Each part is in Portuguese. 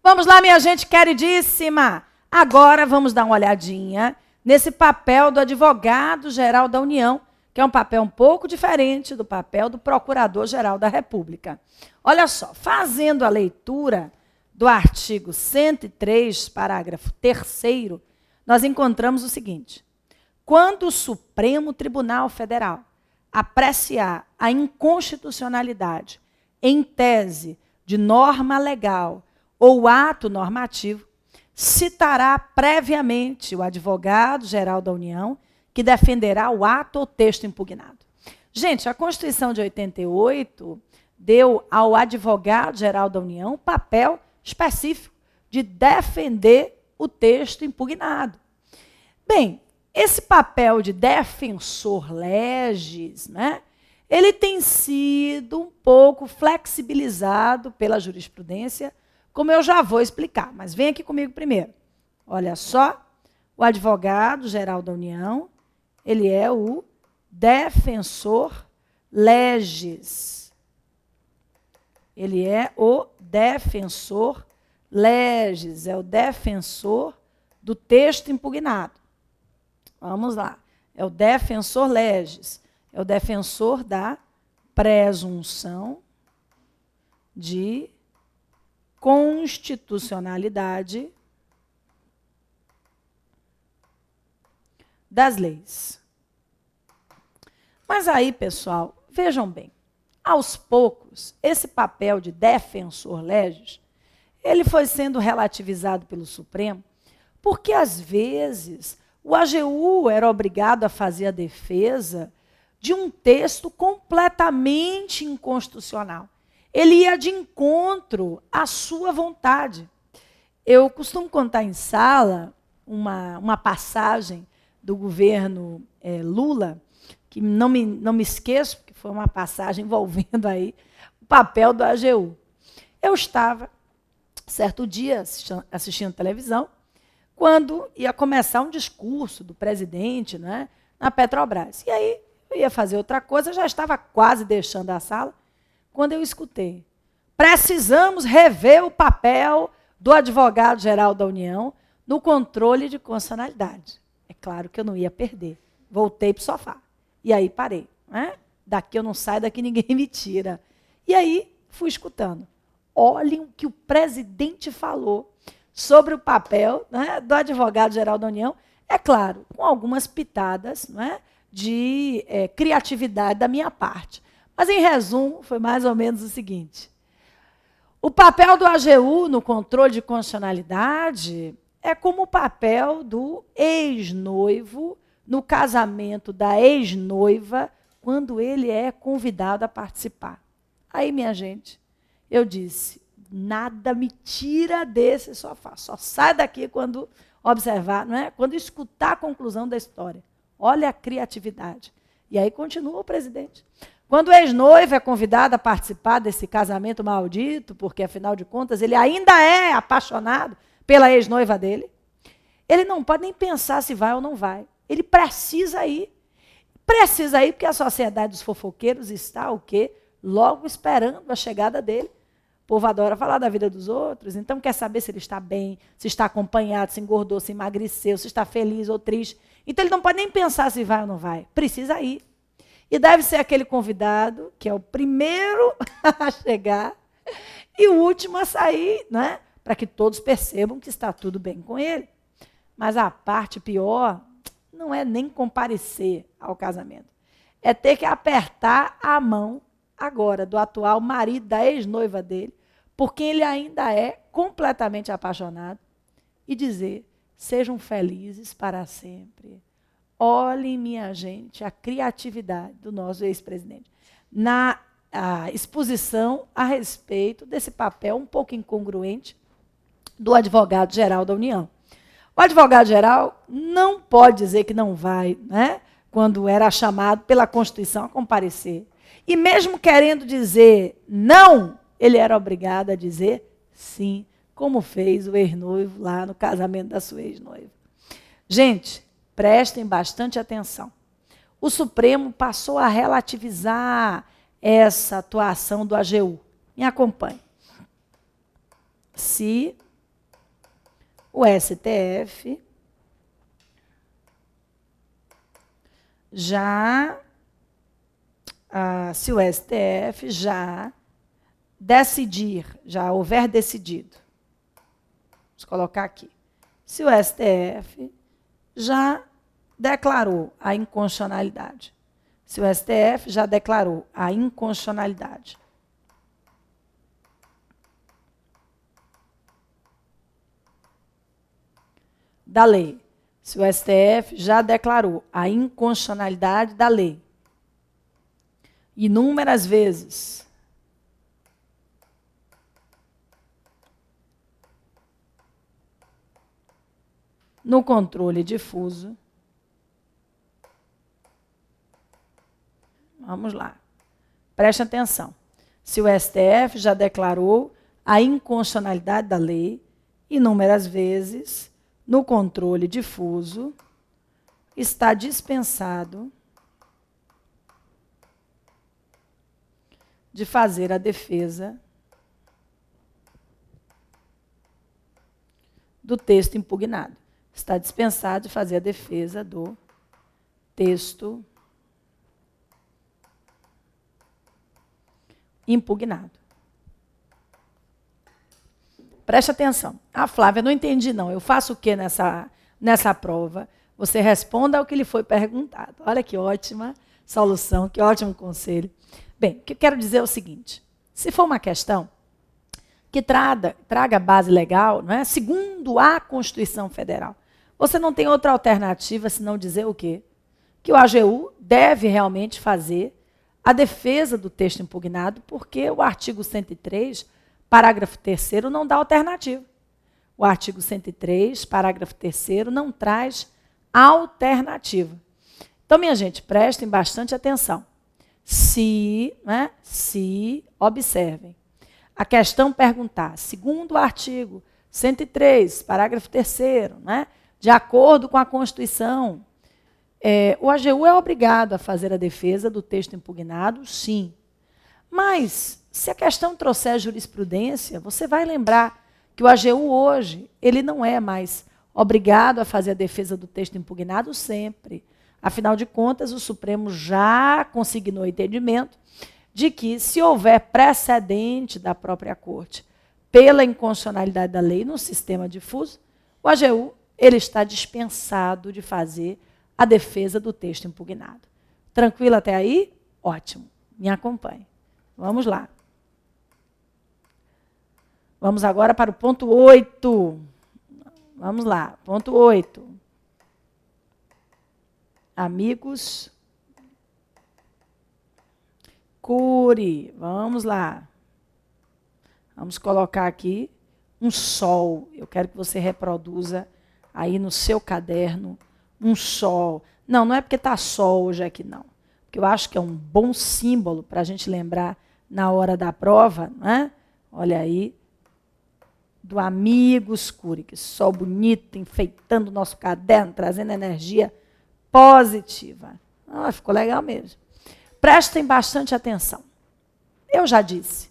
Vamos lá, minha gente queridíssima. Agora vamos dar uma olhadinha nesse papel do advogado-geral da União, que é um papel um pouco diferente do papel do procurador-geral da República. Olha só, fazendo a leitura do artigo 103, parágrafo 3º, nós encontramos o seguinte: quando o Supremo Tribunal Federal apreciar a inconstitucionalidade em tese de norma legal ou ato normativo, citará previamente o advogado-geral da União, que defenderá o ato ou texto impugnado. Gente, a Constituição de 88 deu ao advogado-geral da União um papel específico de defender o texto impugnado. Bem, esse papel de defensor legis, né, ele tem sido um pouco flexibilizado pela jurisprudência, como eu já vou explicar, mas vem aqui comigo primeiro. Olha só, o advogado-geral da União, ele é o defensor legis. Ele é o defensor legis, é o defensor do texto impugnado. Vamos lá, é o defensor legis, é o defensor da presunção de constitucionalidade das leis. Mas aí, pessoal, vejam bem, aos poucos, esse papel de defensor legis, ele foi sendo relativizado pelo Supremo, porque às vezes o AGU era obrigado a fazer a defesa de um texto completamente inconstitucional. Ele ia de encontro à sua vontade. Eu costumo contar em sala uma passagem do governo Lula, que não me esqueço, porque foi uma passagem envolvendo aí o papel do AGU. Eu estava, certo dia, assistindo televisão, quando ia começar um discurso do presidente, né, na Petrobras. E aí eu ia fazer outra coisa, já estava quase deixando a sala, quando eu escutei: precisamos rever o papel do advogado-geral da União no controle de constitucionalidade. É claro que eu não ia perder. Voltei para o sofá. E aí parei. Né? Daqui eu não saio, daqui ninguém me tira. E aí fui escutando. Olhem o que o presidente falou sobre o papel, né, do advogado-geral da União. É claro, com algumas pitadas, né, de criatividade da minha parte. Mas, em resumo, foi mais ou menos o seguinte: o papel do AGU no controle de constitucionalidade é como o papel do ex-noivo no casamento da ex-noiva, quando ele é convidado a participar. Aí, minha gente, eu disse: nada me tira desse sofá. Só sai daqui quando observar, não é? Quando escutar a conclusão da história. Olha a criatividade. E aí continua o presidente. Quando o ex-noivo é convidado a participar desse casamento maldito, porque, afinal de contas, ele ainda é apaixonado pela ex-noiva dele, ele não pode nem pensar se vai ou não vai. Ele precisa ir. Precisa ir porque a sociedade dos fofoqueiros está o quê? Logo esperando a chegada dele. O povo adora falar da vida dos outros, então quer saber se ele está bem, se está acompanhado, se engordou, se emagreceu, se está feliz ou triste. Então ele não pode nem pensar se vai ou não vai. Precisa ir. E deve ser aquele convidado que é o primeiro a chegar e o último a sair, né? Para que todos percebam que está tudo bem com ele. Mas a parte pior não é nem comparecer ao casamento. É ter que apertar a mão agora do atual marido da ex-noiva dele, por quem ele ainda é completamente apaixonado, e dizer: sejam felizes para sempre. Olhem, minha gente, a criatividade do nosso ex-presidente na exposição a respeito desse papel um pouco incongruente do advogado-geral da União. O advogado-geral não pode dizer que não vai, né, quando era chamado pela Constituição a comparecer. E mesmo querendo dizer não, ele era obrigado a dizer sim, como fez o ex-noivo lá no casamento da sua ex-noiva. Gente, prestem bastante atenção. O Supremo passou a relativizar essa atuação do AGU. Me acompanhe. Se o STF já, se o STF já decidir, já houver decidido, vamos colocar aqui, se o STF já declarou a inconstitucionalidade, se o STF já declarou a inconstitucionalidade da lei, se o STF já declarou a inconstitucionalidade da lei, inúmeras vezes, no controle difuso, vamos lá, preste atenção, se o STF já declarou a inconstitucionalidade da lei, inúmeras vezes, no controle difuso, está dispensado de fazer a defesa do texto impugnado. Está dispensado de fazer a defesa do texto impugnado. Preste atenção. Flávia, não entendi não. Eu faço o que nessa prova? Você responda ao que lhe foi perguntado. Olha que ótima solução, que ótimo conselho. Bem, o que eu quero dizer é o seguinte. Se for uma questão que traga base legal, não é? Segundo a Constituição Federal, você não tem outra alternativa senão dizer o quê? Que o AGU deve realmente fazer a defesa do texto impugnado, porque o artigo 103, parágrafo 3º, não dá alternativa. O artigo 103, parágrafo 3º, não traz alternativa. Então, minha gente, prestem bastante atenção. Se observem, a questão perguntar, segundo o artigo 103, parágrafo 3º, né, de acordo com a Constituição, o AGU é obrigado a fazer a defesa do texto impugnado, sim. Mas, se a questão trouxer jurisprudência, você vai lembrar que o AGU hoje, ele não é mais obrigado a fazer a defesa do texto impugnado sempre. Afinal de contas, o Supremo já consignou o entendimento de que, se houver precedente da própria Corte pela inconstitucionalidade da lei no sistema difuso, o AGU ele está dispensado de fazer a defesa do texto impugnado. Tranquilo até aí? Ótimo. Me acompanhe. Vamos lá. Vamos agora para o ponto 8. Vamos lá, ponto 8. Amigos Cury, vamos lá. Vamos colocar aqui um sol. Eu quero que você reproduza aí no seu caderno um sol. Não é porque está sol hoje aqui, não. Porque eu acho que é um bom símbolo para a gente lembrar na hora da prova, né? Olha aí, do Amigos Cury, que sol bonito, enfeitando o nosso caderno, trazendo energia positiva. Ficou legal mesmo. Prestem bastante atenção. Eu já disse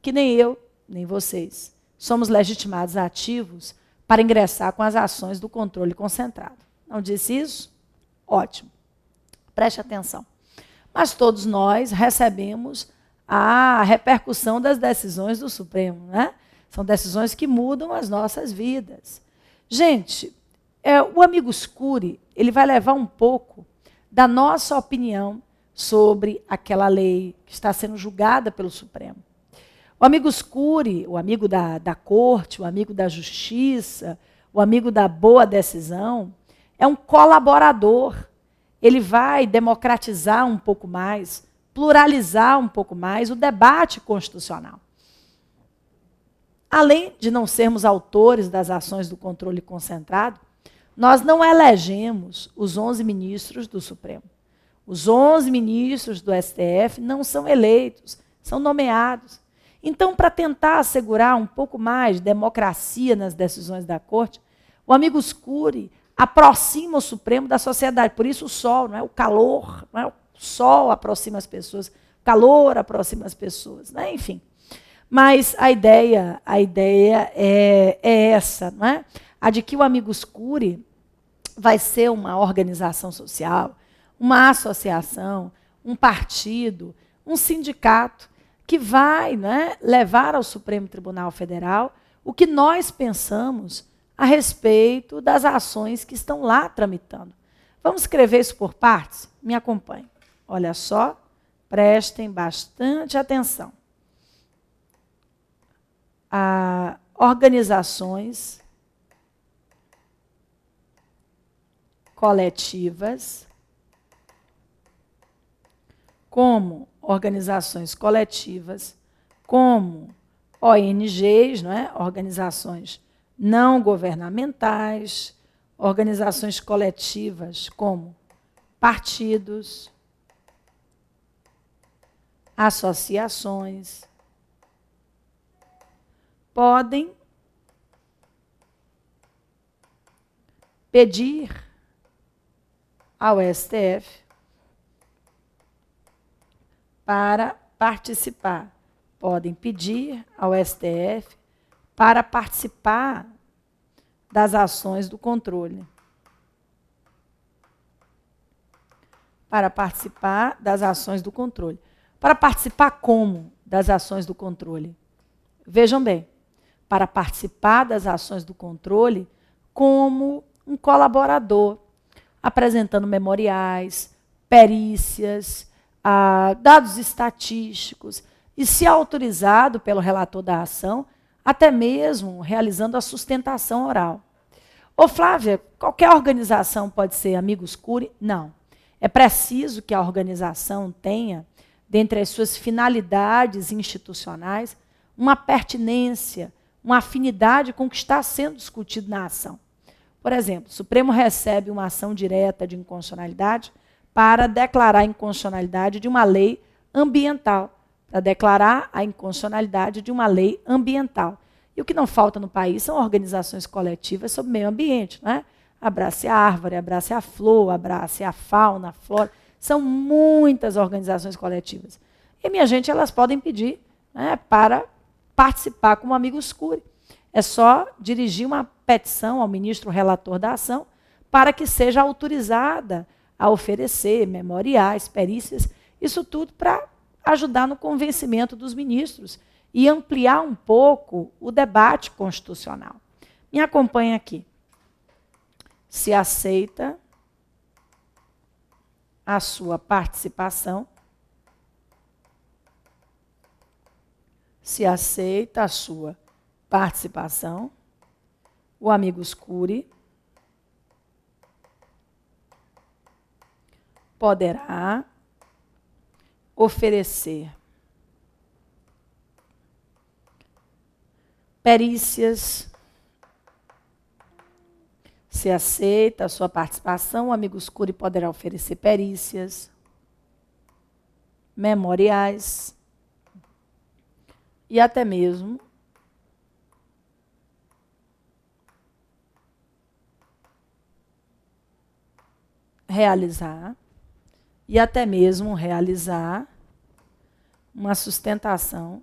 que nem eu, nem vocês, somos legitimados ativos para ingressar com as ações do controle concentrado. Não disse isso? Ótimo. Preste atenção. Mas todos nós recebemos a repercussão das decisões do Supremo, né? São decisões que mudam as nossas vidas. Gente, o Amigos Cury, ele vai levar um pouco da nossa opinião sobre aquela lei que está sendo julgada pelo Supremo. O Amigos Cury, o amigo da corte, o amigo da justiça, o amigo da boa decisão, é um colaborador. Ele vai democratizar um pouco mais, pluralizar um pouco mais o debate constitucional. Além de não sermos autores das ações do controle concentrado, nós não elegemos os 11 ministros do Supremo. Os 11 ministros do STF não são eleitos, são nomeados. Então, para tentar assegurar um pouco mais de democracia nas decisões da Corte, o Amigos Cury aproxima o Supremo da sociedade. Por isso o sol, não é? O calor, não é? O sol aproxima as pessoas, o calor aproxima as pessoas, né? Enfim. Mas a ideia é essa, não é? a de que o Amigos Curiae vai ser uma organização social, uma associação, um partido, um sindicato, que vai, né, levar ao Supremo Tribunal Federal o que nós pensamos a respeito das ações que estão lá tramitando. Vamos escrever isso por partes? Me acompanhem. Olha só, prestem bastante atenção. Organizações coletivas, como organizações coletivas, como ONGs, não é? Organizações não governamentais, organizações coletivas como partidos, associações, podem pedir ao STF para participar. Podem pedir ao STF para participar das ações do controle. Para participar das ações do controle. Para participar como das ações do controle? Vejam bem, para participar das ações do controle como um colaborador, apresentando memoriais, perícias, dados estatísticos, e, se autorizado pelo relator da ação, até mesmo realizando a sustentação oral. Ô Flávia, qualquer organização pode ser Amigos Curiae? Não. É preciso que a organização tenha, dentre as suas finalidades institucionais, uma pertinência, uma afinidade com o que está sendo discutido na ação. Por exemplo, o Supremo recebe uma ação direta de inconstitucionalidade para declarar a inconstitucionalidade de uma lei ambiental, para declarar a inconstitucionalidade de uma lei ambiental. E o que não falta no país são organizações coletivas sobre meio ambiente, né? Abrace a árvore, abrace a flor, abrace a fauna, a flora. São muitas organizações coletivas. E, minha gente, elas podem pedir, né, para participar como Amigos Curiae. É só dirigir uma petição ao ministro relator da ação para que seja autorizada a oferecer memoriais, perícias, isso tudo para ajudar no convencimento dos ministros e ampliar um pouco o debate constitucional. Me acompanha aqui. Se aceita a sua participação, o Amigos Curiae poderá oferecer perícias. Se aceita a sua participação, o Amigos Curiae poderá oferecer perícias, memoriais e até mesmo realizar uma sustentação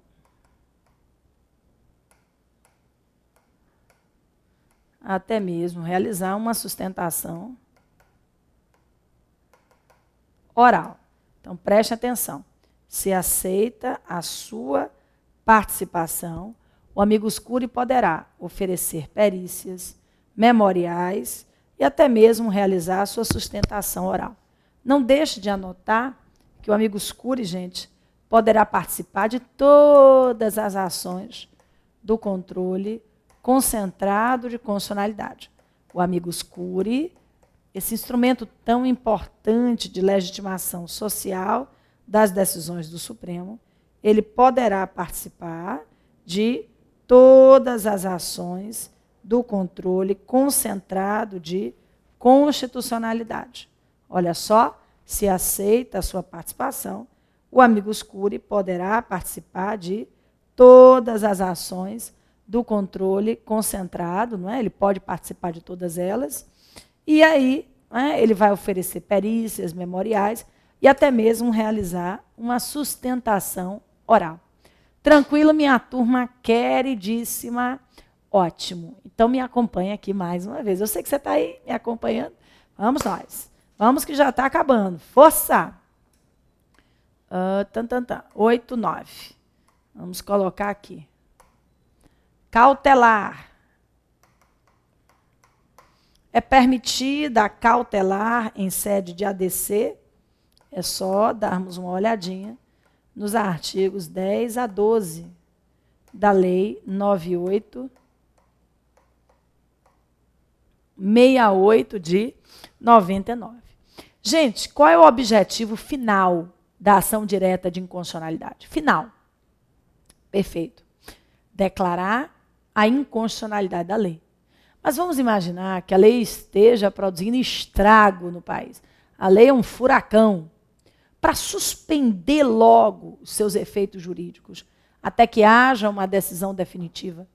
oral. Então, preste atenção. Se aceita a sua participação, o Amigos Curiae poderá oferecer perícias, memoriais e até mesmo realizar a sua sustentação oral. Não deixe de anotar que o Amigos Curiae, gente, poderá participar de todas as ações do controle concentrado de constitucionalidade. O Amigos Curiae, esse instrumento tão importante de legitimação social das decisões do Supremo, ele poderá participar de todas as ações do controle concentrado de constitucionalidade. Olha só, se aceita a sua participação, o Amigos Curiae poderá participar de todas as ações do controle concentrado, não é? Ele pode participar de todas elas, e aí, né, ele vai oferecer perícias, memoriais e até mesmo realizar uma sustentação oral. Tranquilo, minha turma queridíssima? Ótimo. Então, me acompanha aqui mais uma vez. Eu sei que você está aí me acompanhando. Vamos nós. Vamos que já está acabando. Força! 8, 9. Vamos colocar aqui. Cautelar. É permitida a cautelar em sede de ADC? É só darmos uma olhadinha nos artigos 10 a 12 da Lei 9868 de 99. Gente, qual é o objetivo final da ação direta de inconstitucionalidade? Final. Perfeito. Declarar a inconstitucionalidade da lei. Mas vamos imaginar que a lei esteja produzindo estrago no país. A lei é um furacão. Para suspender logo os seus efeitos jurídicos, até que haja uma decisão definitiva.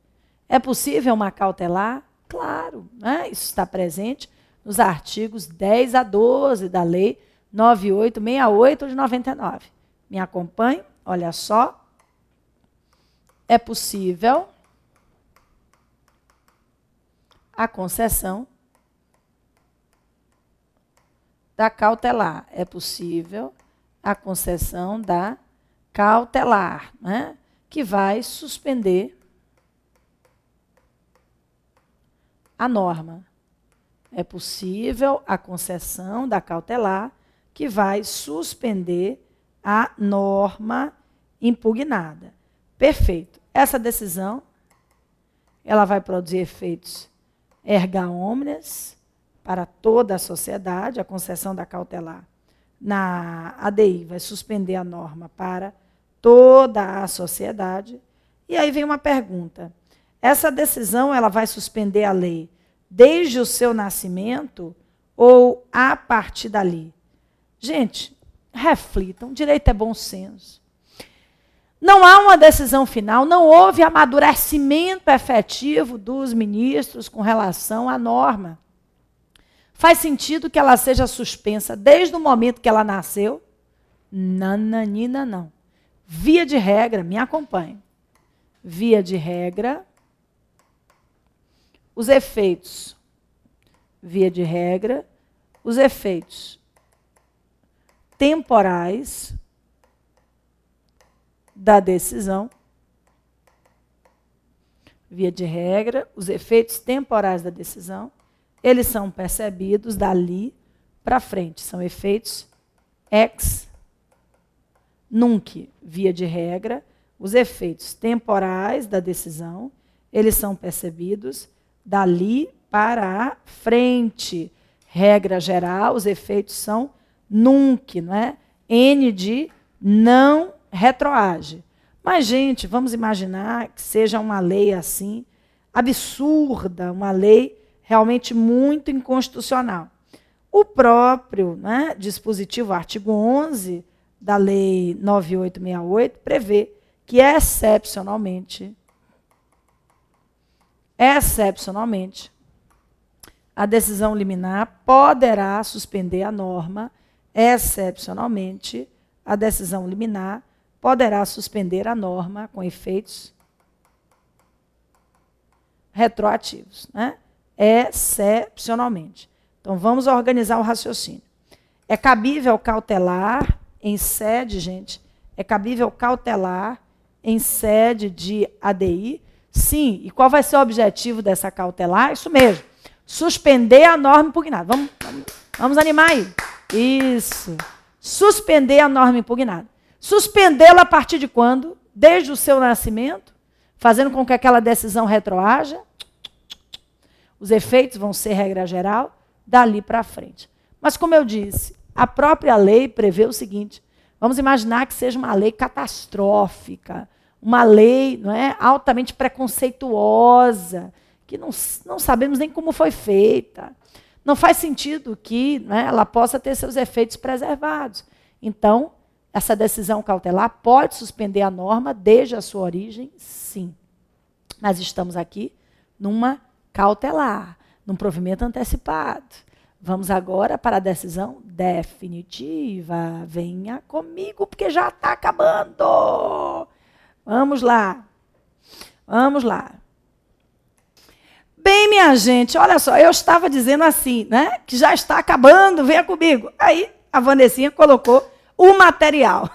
É possível uma cautelar? Claro, né? Isso está presente nos artigos 10 a 12 da Lei 9868 de 99. Me acompanhe? Olha só. É possível a concessão da cautelar. É possível a concessão da cautelar, né? Que vai suspender a norma. É possível a concessão da cautelar que vai suspender a norma impugnada. Perfeito. Essa decisão, ela vai produzir efeitos erga omnes para toda a sociedade. A concessão da cautelar na ADI vai suspender a norma para toda a sociedade. E aí vem uma pergunta. Essa decisão, ela vai suspender a lei desde o seu nascimento ou a partir dali? Gente, reflitam, direito é bom senso. Não há uma decisão final, não houve amadurecimento efetivo dos ministros com relação à norma. Faz sentido que ela seja suspensa desde o momento que ela nasceu? Nananina, não. Via de regra, me acompanhe. Via de regra, os efeitos. Via de regra, os efeitos temporais da decisão. Via de regra, os efeitos temporais da decisão, eles são percebidos dali para frente. São efeitos ex nunc. Via de regra, os efeitos temporais da decisão, eles são percebidos dali para a frente. Regra geral, os efeitos são nunc, não é? N de não retroage. Mas, gente, vamos imaginar que seja uma lei assim, absurda, uma lei realmente muito inconstitucional. O próprio, né, dispositivo, artigo 11 da Lei 9868, prevê que, excepcionalmente, a decisão liminar poderá suspender a norma. Excepcionalmente, a decisão liminar poderá suspender a norma com efeitos retroativos, né? Excepcionalmente. Então, vamos organizar o raciocínio. É cabível cautelar em sede, gente, é cabível cautelar em sede de ADI? Sim. E qual vai ser o objetivo dessa cautelar? Isso mesmo, suspender a norma impugnada. Vamos animar aí. Isso. Suspender a norma impugnada. Suspendê-la a partir de quando? Desde o seu nascimento, fazendo com que aquela decisão retroaja. Os efeitos vão ser, regra geral, dali para frente. Mas, como eu disse, a própria lei prevê o seguinte: vamos imaginar que seja uma lei catastrófica, uma lei, não é, altamente preconceituosa, que não sabemos nem como foi feita. Não faz sentido que, né, ela possa ter seus efeitos preservados. Então, essa decisão cautelar pode suspender a norma desde a sua origem, sim. Mas estamos aqui numa cautelar, num provimento antecipado. Vamos agora para a decisão definitiva. Venha comigo, porque já está acabando. Vamos lá. Vamos lá. Bem, minha gente, olha só, eu estava dizendo assim, né? Que já está acabando, venha comigo. Aí a Vanessinha colocou o material.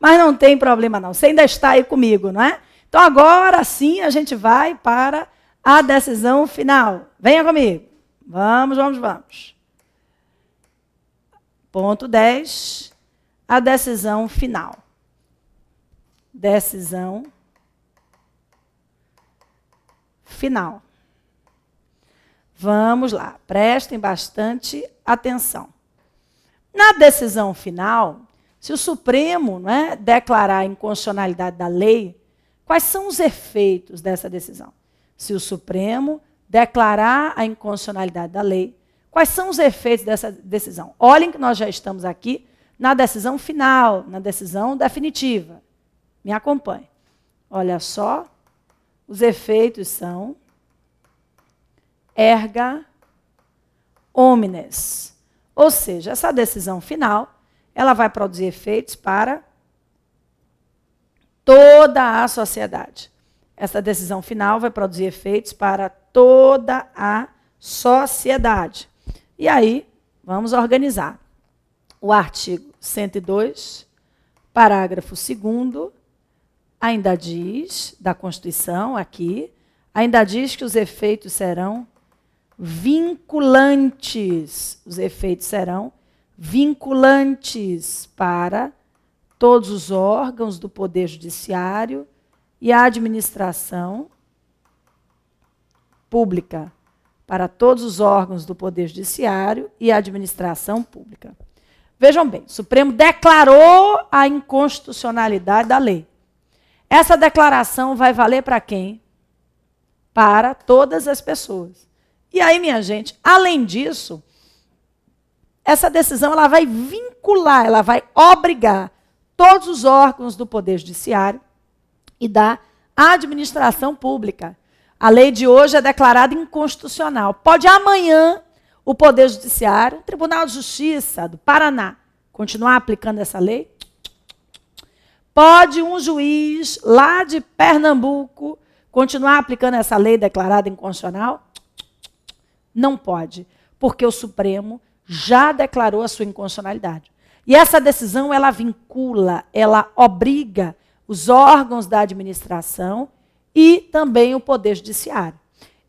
Mas não tem problema não, você ainda está aí comigo, não é? Então agora sim a gente vai para a decisão final. Venha comigo. Vamos. Ponto 10, a decisão final. Decisão final. Vamos lá, prestem bastante atenção. Na decisão final, se o Supremo, né, declarar a inconstitucionalidade da lei, quais são os efeitos dessa decisão? Se o Supremo declarar a inconstitucionalidade da lei, quais são os efeitos dessa decisão? Olhem que nós já estamos aqui na decisão final, na decisão definitiva. Me acompanhe. Olha só, os efeitos são erga omnes. Ou seja, essa decisão final, ela vai produzir efeitos para toda a sociedade. Essa decisão final vai produzir efeitos para toda a sociedade. E aí, vamos organizar. O artigo 102, parágrafo 2º, ainda diz, da Constituição aqui, ainda diz que os efeitos serão vinculantes. Os efeitos serão vinculantes para todos os órgãos do Poder Judiciário e a administração pública. Para todos os órgãos do Poder Judiciário e a administração pública. Vejam bem, o Supremo declarou a inconstitucionalidade da lei. Essa declaração vai valer para quem? Para todas as pessoas. E aí, minha gente, além disso, essa decisão ela vai vincular, ela vai obrigar todos os órgãos do Poder Judiciário e da administração pública. A lei de hoje é declarada inconstitucional. Pode amanhã o Poder Judiciário, o Tribunal de Justiça do Paraná, continuar aplicando essa lei? Pode um juiz lá de Pernambuco continuar aplicando essa lei declarada inconstitucional? Não pode, porque o Supremo já declarou a sua inconstitucionalidade. E essa decisão, ela vincula, ela obriga os órgãos da administração e também o Poder Judiciário.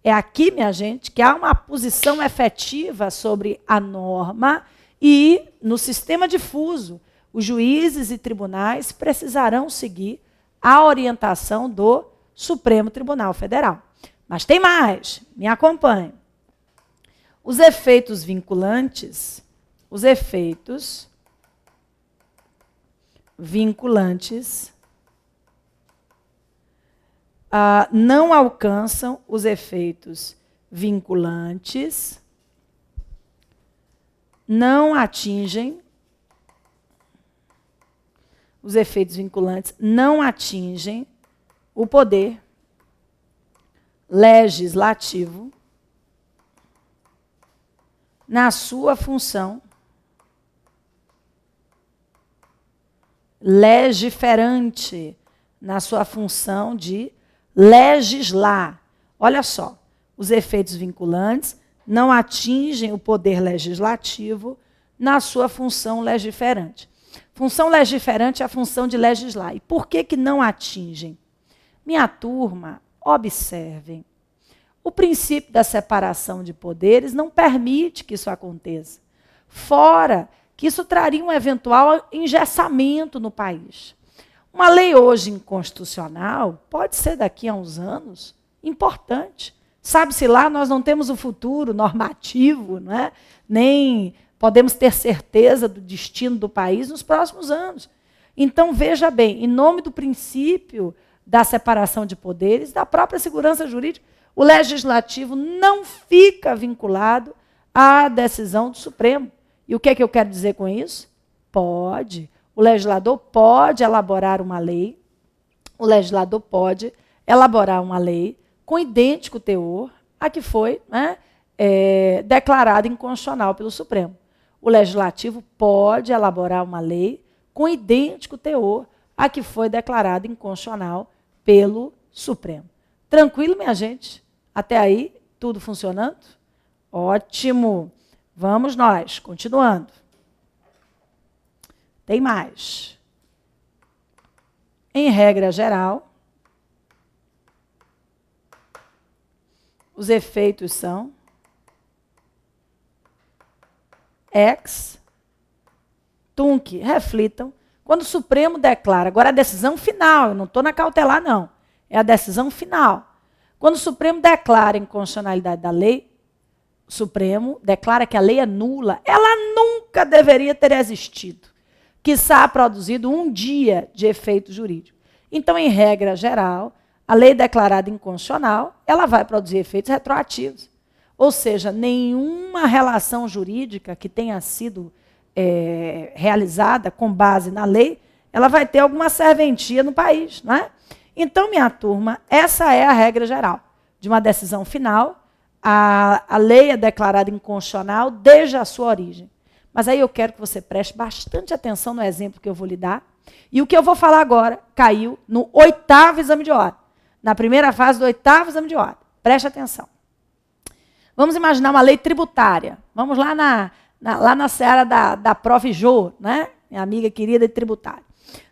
É aqui, minha gente, que há uma posição efetiva sobre a norma e, no sistema difuso, os juízes e tribunais precisarão seguir a orientação do Supremo Tribunal Federal. Mas tem mais, me acompanhe. Os efeitos vinculantes, não alcançam os efeitos vinculantes, não atingem, os efeitos vinculantes não atingem o poder legislativo na sua função legiferante, na sua função de legislar. Olha só, os efeitos vinculantes não atingem o poder legislativo na sua função legiferante. Função legiferante é a função de legislar. E por que não atingem? Minha turma, observem. O princípio da separação de poderes não permite que isso aconteça. Fora que isso traria um eventual engessamento no país. Uma lei hoje inconstitucional pode ser daqui a uns anos importante. Sabe-se lá, nós não temos o futuro normativo, não é? Nem podemos ter certeza do destino do país nos próximos anos. Então, veja bem, em nome do princípio da separação de poderes, da própria segurança jurídica, o legislativo não fica vinculado à decisão do Supremo. E o que é que eu quero dizer com isso? Pode. O legislador pode elaborar uma lei, com idêntico teor a que foi, né, declarada inconstitucional pelo Supremo. O legislativo pode elaborar uma lei com idêntico teor a que foi declarada inconstitucional pelo Supremo. Tranquilo, minha gente? Até aí, tudo funcionando? Ótimo. Vamos nós, continuando. Tem mais. Em regra geral, os efeitos são ex tunc, reflitam. Quando o Supremo declara, agora a decisão final, eu não estou na cautelar não, é a decisão final. Quando o Supremo declara a inconstitucionalidade da lei, o Supremo declara que a lei é nula, ela nunca deveria ter existido, quiçá produzido um dia de efeito jurídico. Então, em regra geral, a lei declarada inconstitucional, ela vai produzir efeitos retroativos. Ou seja, nenhuma relação jurídica que tenha sido realizada com base na lei, ela vai ter alguma serventia no país, não é? Então, minha turma, essa é a regra geral. De uma decisão final, a lei é declarada inconstitucional desde a sua origem. Mas aí eu quero que você preste bastante atenção no exemplo que eu vou lhe dar. E o que eu vou falar agora caiu no 8º exame de ordem. Na primeira fase do 8º exame de ordem. Preste atenção. Vamos imaginar uma lei tributária. Vamos lá na seara da Prof. Jô, né? Minha amiga querida de tributária.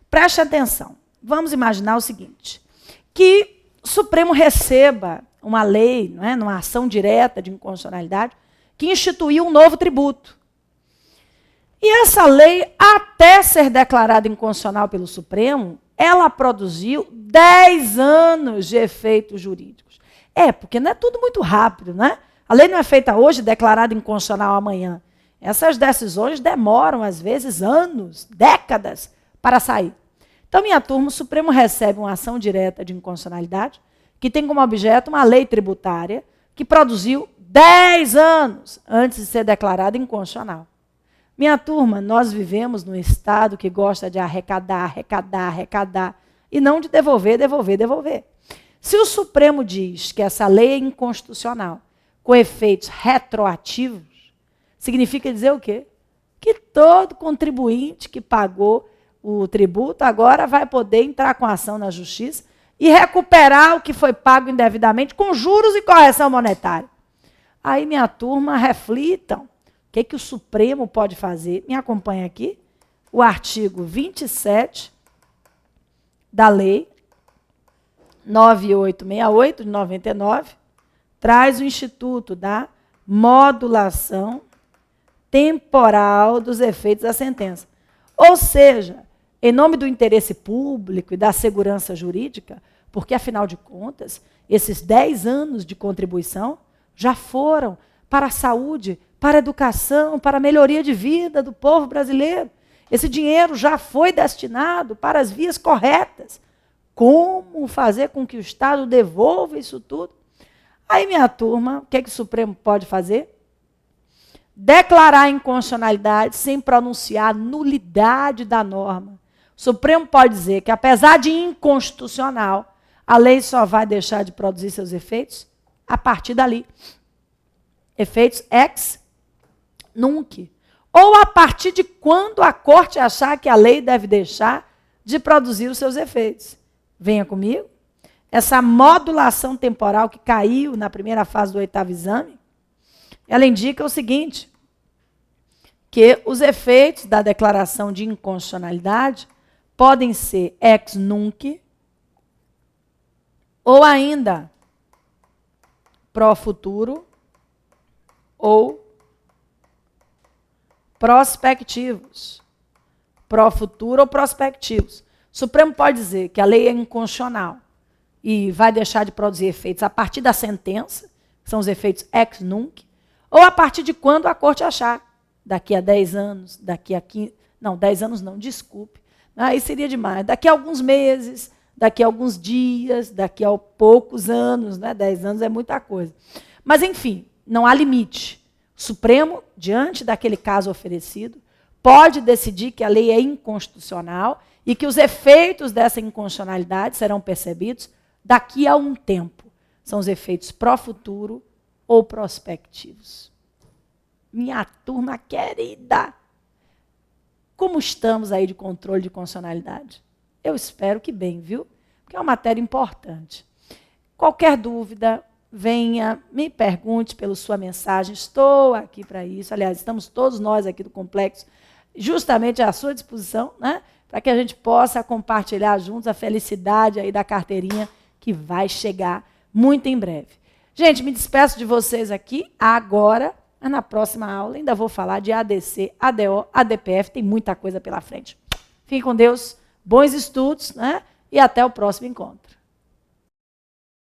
Preste atenção. Vamos imaginar o seguinte, que o Supremo receba uma lei, não é, numa ação direta de inconstitucionalidade, que instituiu um novo tributo. E essa lei, até ser declarada inconstitucional pelo Supremo, ela produziu 10 anos de efeitos jurídicos. Porque não é tudo muito rápido, né? A lei não é feita hoje, declarada inconstitucional amanhã. Essas decisões demoram, às vezes, anos, décadas, para sair. Então, minha turma, o Supremo recebe uma ação direta de inconstitucionalidade, que tem como objeto uma lei tributária, que produziu 10 anos antes de ser declarada inconstitucional. Minha turma, nós vivemos num Estado que gosta de arrecadar, arrecadar, arrecadar, e não de devolver, devolver, devolver. Se o Supremo diz que essa lei é inconstitucional, com efeitos retroativos, significa dizer o quê? Que todo contribuinte que pagou o tributo agora vai poder entrar com ação na justiça e recuperar o que foi pago indevidamente com juros e correção monetária. Aí, minha turma, reflitam. O que o Supremo pode fazer? Me acompanha aqui. O artigo 27 da Lei 9868, de 99, traz o Instituto da Modulação Temporal dos Efeitos da Sentença. Ou seja, em nome do interesse público e da segurança jurídica, porque, afinal de contas, esses 10 anos de contribuição já foram para a saúde, para a educação, para a melhoria de vida do povo brasileiro. Esse dinheiro já foi destinado para as vias corretas. Como fazer com que o Estado devolva isso tudo? Aí, minha turma, o que o Supremo pode fazer? Declarar a inconstitucionalidade sem pronunciar a nulidade da norma. O Supremo pode dizer que, apesar de inconstitucional, a lei só vai deixar de produzir seus efeitos a partir dali. Efeitos ex nunc. Ou a partir de quando a Corte achar que a lei deve deixar de produzir os seus efeitos. Venha comigo. Essa modulação temporal que caiu na primeira fase do 8º exame, ela indica o seguinte, que os efeitos da declaração de inconstitucionalidade podem ser ex nunc ou ainda pro futuro ou prospectivos. Pro futuro ou prospectivos. O Supremo pode dizer que a lei é inconstitucional e vai deixar de produzir efeitos a partir da sentença, que são os efeitos ex nunc, ou a partir de quando a Corte achar. Daqui a 10 anos, daqui a 15... Não, 10 anos não, desculpe. Aí seria demais. Daqui a alguns meses, daqui a alguns dias, daqui a poucos anos, né? 10 anos é muita coisa. Mas, enfim, não há limite. O Supremo, diante daquele caso oferecido, pode decidir que a lei é inconstitucional e que os efeitos dessa inconstitucionalidade serão percebidos daqui a um tempo. São os efeitos pró-futuro ou prospectivos. Minha turma querida, como estamos aí de controle de constitucionalidade? Eu espero que bem, viu? Porque é uma matéria importante. Qualquer dúvida, venha, me pergunte pela sua mensagem, estou aqui para isso. Aliás, estamos todos nós aqui do Complexo justamente à sua disposição, né? Para que a gente possa compartilhar juntos a felicidade aí da carteirinha que vai chegar muito em breve. Gente, me despeço de vocês aqui agora, na próxima aula ainda vou falar de ADC, ADO, ADPF, tem muita coisa pela frente. Fiquem com Deus, bons estudos, né? E até o próximo encontro.